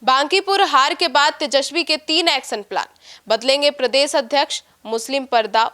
बांकीपुर हार के बाद तेजस्वी के 3 एक्शन प्लान, बदलेंगे प्रदेश अध्यक्ष, मुस्लिम पर दाव।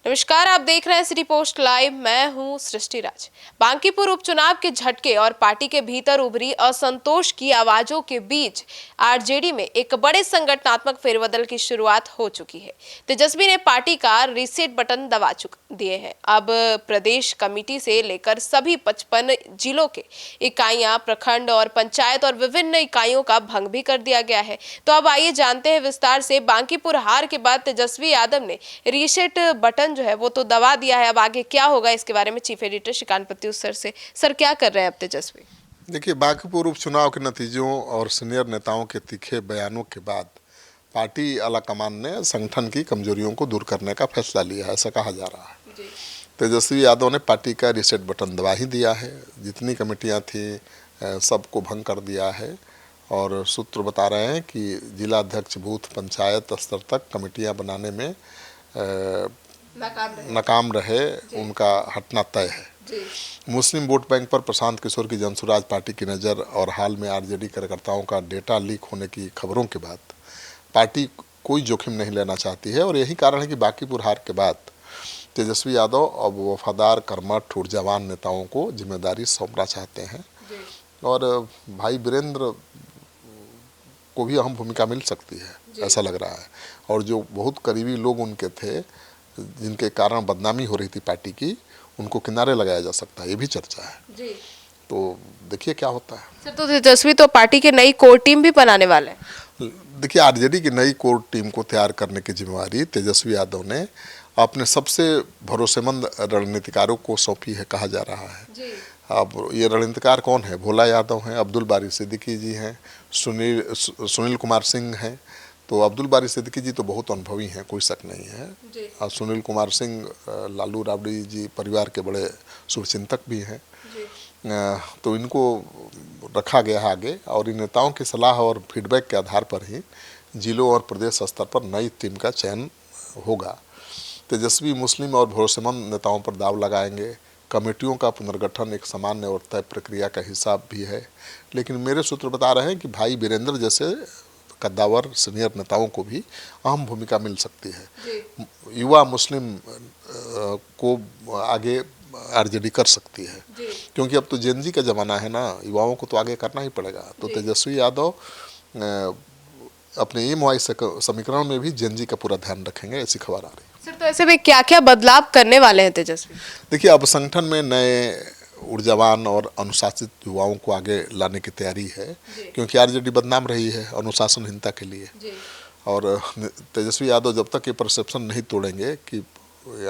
नमस्कार, आप देख रहे हैं सिटी पोस्ट लाइव। मैं हूं सृष्टि राज। बांकीपुर उपचुनाव के झटके और पार्टी के भीतर उभरी असंतोष की आवाजों के बीच आरजेडी में एक बड़े संगठनात्मक फेरबदल की शुरुआत हो चुकी है। तेजस्वी ने पार्टी का रीसेट बटन दबा दिए हैं। अब प्रदेश कमेटी से लेकर सभी 55 जिलों के इकाइयां, प्रखंड और पंचायत और विभिन्न इकाइयों का भंग भी कर दिया गया है। तो अब आइए जानते हैं विस्तार से। बांकीपुर हार के बाद तेजस्वी यादव ने रीसेट बटन जो है वो तो दबा दिया है। अब आगे क्या होगा, इसके बारे में chief editor Shrikant Pratyush sir क्या कर रहे हैं अब तेजस्वी? देखिए, बांकीपुर उपचुनाव के नतीजों और सीनियर नेताओं के तीखे बयानों के बाद पार्टी आलाकमान ने संगठन की कमजोरियों को दूर करने का फैसला लिया है, ऐसा कहा जा रहा है। तेजस्वी यादव ने पार्टी का रीसेट बटन दबा ही दिया है। जितनी कमेटियां थी सबको भंग कर दिया है और सूत्र बता रहे हैं कि जिला अध्यक्ष, बूथ, पंचायत स्तर तक कमेटियां बनाने में नाकाम रहे, उनका हटना तय है। मुस्लिम वोट बैंक पर प्रशांत किशोर की जनसुराज पार्टी की नज़र और हाल में आरजेडी कार्यकर्ताओं का डेटा लीक होने की खबरों के बाद पार्टी कोई जोखिम नहीं लेना चाहती है और यही कारण है कि बांकीपुर हार के बाद तेजस्वी यादव अब वफादार, कर्मठ, ऊर्जावान नेताओं को जिम्मेदारी सौंपना चाहते हैं और भाई वीरेंद्र को भी अहम भूमिका मिल सकती है, ऐसा लग रहा है। और जो बहुत करीबी लोग उनके थे, जिनके कारण बदनामी हो रही थी पार्टी की, उनको किनारे लगाया जा सकता है, ये भी चर्चा है। तो देखिए क्या होता है। सर, तो तेजस्वी तो पार्टी की नई कोर टीम भी बनाने वाले हैं। देखिए, आरजेडी की नई कोर टीम को तैयार करने की जिम्मेवारी तेजस्वी यादव ने अपने सबसे भरोसेमंद रणनीतिकारों को सौंपी है, कहा जा रहा है। अब ये रणनीतिकार कौन है? भोला यादव हैं, अब्दुल बारी सिद्दीकी जी हैं, सुनील कुमार सिंह हैं। तो अब्दुल बारी सिद्दीकी जी तो बहुत अनुभवी हैं, कोई शक नहीं है। और सुनील कुमार सिंह लालू राबड़ी जी परिवार के बड़े शुभचिंतक भी हैं। तो इनको रखा गया है आगे और इन नेताओं की सलाह और फीडबैक के आधार पर ही जिलों और प्रदेश स्तर पर नई टीम का चयन होगा। तेजस्वी मुस्लिम और भरोसेमंद नेताओं पर दाव लगाएंगे। कमेटियों का पुनर्गठन एक सामान्य और तय प्रक्रिया का हिस्सा भी है, लेकिन मेरे सूत्र बता रहे हैं कि भाई वीरेंद्र जैसे कद्दावर सीनियर नेताओं को भी अहम भूमिका मिल सकती है। युवा मुस्लिम को आगे आरजेडी कर सकती है, क्योंकि अब तो जेनजी का ज़माना है ना, युवाओं को तो आगे करना ही पड़ेगा। तो तेजस्वी यादव अपने एमवाई समीकरण में भी जेनजी का पूरा ध्यान रखेंगे, ऐसी खबर आ रही है। सर, तो ऐसे में क्या क्या बदलाव करने वाले हैं तेजस्वी? देखिए, अब संगठन में नए ऊर्जावान और अनुशासित युवाओं को आगे लाने की तैयारी है, क्योंकि आरजेडी बदनाम रही है अनुशासनहीनता के लिए। और तेजस्वी यादव जब तक ये परसेप्शन नहीं तोड़ेंगे कि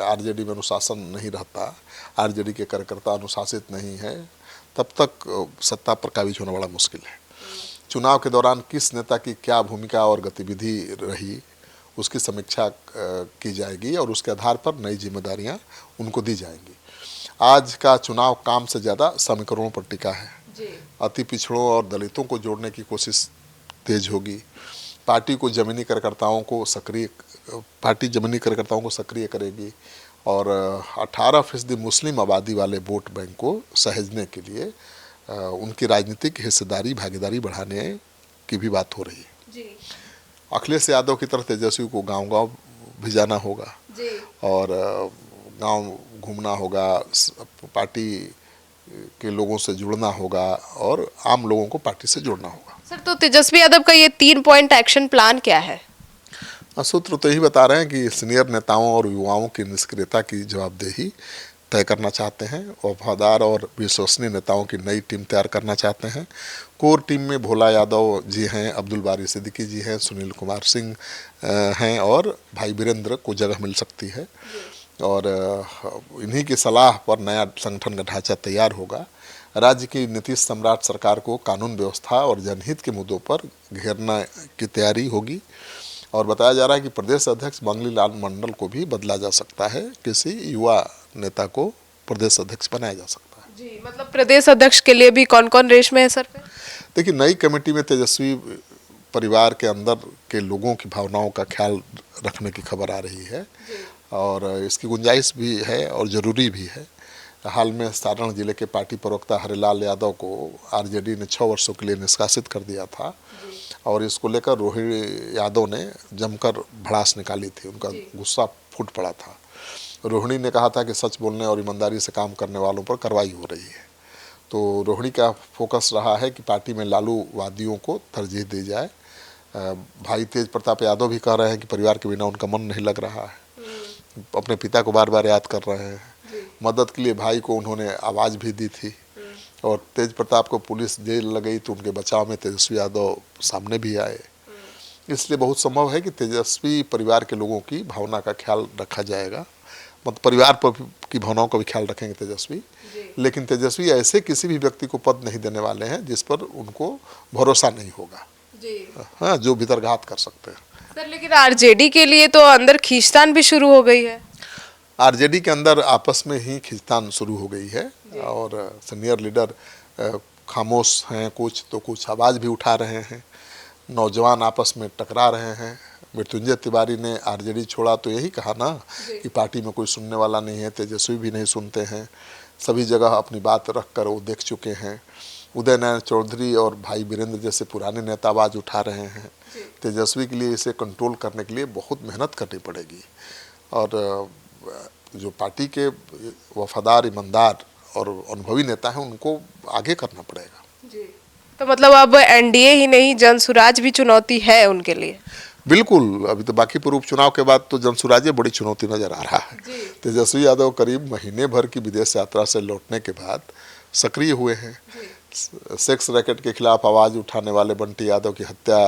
आरजेडी में अनुशासन नहीं रहता, आरजेडी के कार्यकर्ता अनुशासित नहीं है, तब तक सत्ता पर काबिज होना बड़ा मुश्किल है। चुनाव के दौरान किस नेता की क्या भूमिका और गतिविधि रही, उसकी समीक्षा की जाएगी और उसके आधार पर नई जिम्मेदारियां उनको दी जाएंगी। आज का चुनाव काम से ज़्यादा समीकरणों पर टिका है। अति पिछड़ों और दलितों को जोड़ने की कोशिश तेज होगी। पार्टी जमीनी कार्यकर्ताओं को सक्रिय करेगी और 18% मुस्लिम आबादी वाले वोट बैंक को सहेजने के लिए उनकी राजनीतिक हिस्सेदारी, भागीदारी बढ़ाने की भी बात हो रही है। अखिलेश यादव की तरह तेजस्वी को गांव-गांव भी जाना होगा और गांव घूमना होगा, पार्टी के लोगों से जुड़ना होगा और आम लोगों को पार्टी से जोड़ना होगा। सर, तो तेजस्वी यादव का ये 3 पॉइंट एक्शन प्लान क्या है? सूत्र तो यही बता रहे हैं कि सीनियर नेताओं और युवाओं की निष्क्रियता की जवाबदेही तय करना चाहते हैं। वफादार और विश्वसनीय नेताओं की नई टीम तैयार करना चाहते हैं। कोर टीम में भोला यादव जी हैं, अब्दुल बारी सिद्दीकी जी हैं, सुनील कुमार सिंह हैं और भाई वीरेंद्र को जगह मिल सकती है और इन्हीं की सलाह पर नया संगठन का ढांचा तैयार होगा। राज्य की नीतीश सम्राट सरकार को कानून व्यवस्था और जनहित के मुद्दों पर घेरने की तैयारी होगी और बताया जा रहा है कि प्रदेश अध्यक्ष बंगली लाल मंडल को भी बदला जा सकता है, किसी युवा नेता को प्रदेश अध्यक्ष बनाया जा सकता है। जी, मतलब प्रदेश अध्यक्ष के लिए भी कौन कौन रेस में है सर? देखिए, नई कमेटी में तेजस्वी परिवार के अंदर के लोगों की भावनाओं का ख्याल रखने की खबर आ रही है और इसकी गुंजाइश भी है और ज़रूरी भी है। हाल में सारण जिले के पार्टी प्रवक्ता हरिलाल यादव को आरजेडी ने 6 वर्षों के लिए निष्कासित कर दिया था और इसको लेकर रोहिणी यादव ने जमकर भड़ास निकाली थी, उनका गुस्सा फूट पड़ा था। रोहिणी ने कहा था कि सच बोलने और ईमानदारी से काम करने वालों पर कार्रवाई हो रही है। तो रोहिणी का फोकस रहा है कि पार्टी में लालूवादियों को तरजीह दी जाए। भाई तेज प्रताप यादव भी कह रहे हैं कि परिवार के बिना उनका मन नहीं लग रहा है, अपने पिता को बार बार याद कर रहे हैं। मदद के लिए भाई को उन्होंने आवाज़ भी दी थी, और तेज प्रताप को पुलिस जेल लगाई तो उनके बचाव में तेजस्वी यादव सामने भी आए। इसलिए बहुत संभव है कि तेजस्वी परिवार के लोगों की भावना का ख्याल रखा जाएगा, मतलब परिवार पर की भावनाओं का भी ख्याल रखेंगे तेजस्वी। लेकिन तेजस्वी ऐसे किसी भी व्यक्ति को पद नहीं देने वाले हैं जिस पर उनको भरोसा नहीं होगा, हाँ, जो भीतरघात कर सकते हैं। सर लेकिन आरजेडी के लिए तो अंदर खींचतान भी शुरू हो गई है। आरजेडी के अंदर आपस में ही खींचतान शुरू हो गई है, और सीनियर लीडर खामोश हैं, कुछ तो कुछ आवाज़ भी उठा रहे हैं। नौजवान आपस में टकरा रहे हैं। मृत्युंजय तिवारी ने आरजेडी छोड़ा तो यही कहा ना कि पार्टी में कोई सुनने वाला नहीं है, तेजस्वी भी नहीं सुनते हैं, सभी जगह अपनी बात रख कर वो देख चुके हैं। उदय नारायण चौधरी और भाई वीरेंद्र जैसे पुराने नेता आवाज़ उठा रहे हैं। तेजस्वी के लिए इसे कंट्रोल करने के लिए बहुत मेहनत करनी पड़ेगी, और जो पार्टी के वफादार, ईमानदार और अनुभवी नेता हैं उनको आगे करना पड़ेगा। तो मतलब अब एनडीए ही नहीं, जनसुराज भी चुनौती है उनके लिए। बिल्कुल, अभी तो बांकीपुर उपचुनाव के बाद तो जनसुराज बड़ी चुनौती नजर आ रहा है। तेजस्वी यादव करीब महीने भर की विदेश यात्रा से लौटने के बाद सक्रिय हुए हैं। सेक्स रैकेट के खिलाफ आवाज़ उठाने वाले बंटी यादव की हत्या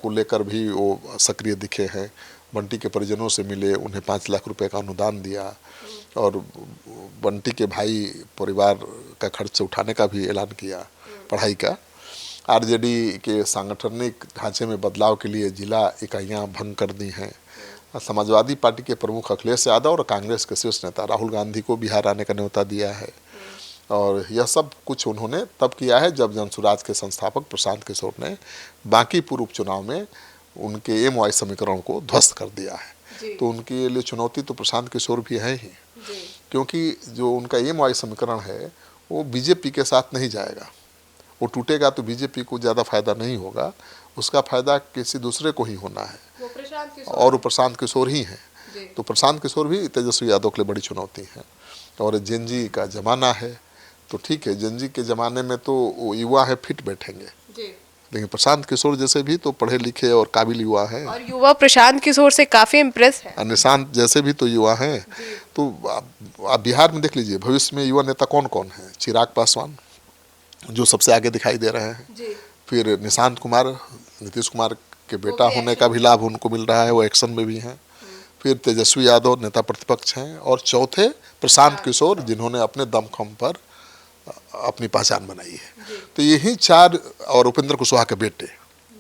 को लेकर भी वो सक्रिय दिखे हैं। बंटी के परिजनों से मिले, उन्हें 5 लाख रुपए का अनुदान दिया, और बंटी के भाई परिवार का खर्च उठाने का भी ऐलान किया, पढ़ाई का। आरजेडी के सांगठनिक ढांचे में बदलाव के लिए जिला इकाइयां भंग कर दी हैं। समाजवादी पार्टी के प्रमुख अखिलेश यादव और कांग्रेस के शीर्ष नेता राहुल गांधी को बिहार आने का न्योता दिया है, और यह सब कुछ उन्होंने तब किया है जब जनसुराज के संस्थापक प्रशांत किशोर ने बांकीपुर उपचुनाव में उनके एमवाई समीकरण को ध्वस्त कर दिया है। तो उनके लिए चुनौती तो प्रशांत किशोर भी है ही, क्योंकि जो उनका एमवाई समीकरण है वो बीजेपी के साथ नहीं जाएगा। वो टूटेगा तो बीजेपी को ज़्यादा फायदा नहीं होगा, उसका फायदा किसी दूसरे को ही होना है, और वो प्रशांत किशोर ही हैं। तो प्रशांत किशोर भी तेजस्वी यादव के लिए बड़ी चुनौती है। और जेनजी का ज़माना है, तो ठीक है, जेनजी के ज़माने में तो वो युवा है, फिट बैठेंगे, लेकिन प्रशांत किशोर जैसे भी तो पढ़े लिखे और काबिल युवा हैं, और युवा प्रशांत किशोर से काफ़ी इम्प्रेस है। निशांत जैसे भी तो युवा हैं। तो आप बिहार में देख लीजिए भविष्य में युवा नेता कौन कौन है। चिराग पासवान जो सबसे आगे दिखाई दे रहे हैं, फिर निशांत कुमार, नीतीश कुमार के बेटा होने का भी लाभ उनको मिल रहा है, वो एक्शन में भी हैं। फिर तेजस्वी यादव नेता प्रतिपक्ष हैं, और चौथे प्रशांत किशोर जिन्होंने अपने दमखम पर अपनी पहचान बनाई है। तो यही 4, और उपेंद्र कुशवाहा के बेटे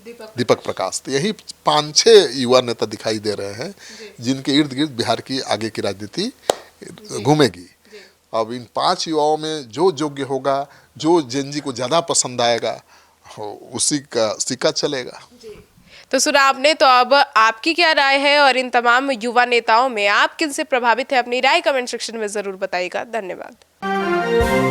दीपक प्रकाश, तो यही 5-6 युवा नेता दिखाई दे रहे हैं जिनके इर्द गिर्द बिहार की आगे की राजनीति घूमेगी। अब इन 5 युवाओं में जो योग्य होगा, जो जेनजी को ज़्यादा पसंद आएगा, उसी का सिक्का चलेगा। तो सुना आपने, तो अब आपकी क्या राय है और इन तमाम युवा नेताओं में आप किन से प्रभावित हैं? अपनी राय कमेंट सेक्शन में ज़रूर बताइएगा। धन्यवाद।